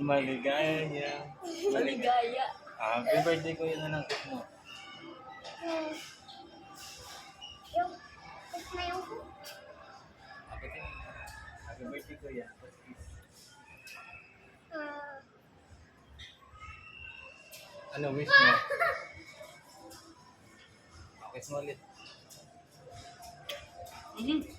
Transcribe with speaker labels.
Speaker 1: Maligaya niya.
Speaker 2: Maligaya.
Speaker 1: Happy birthday ko yun na ng cake mo. Happy birthday ko yan. Ano wish mo? Kiss mo ulit.
Speaker 2: Mhm.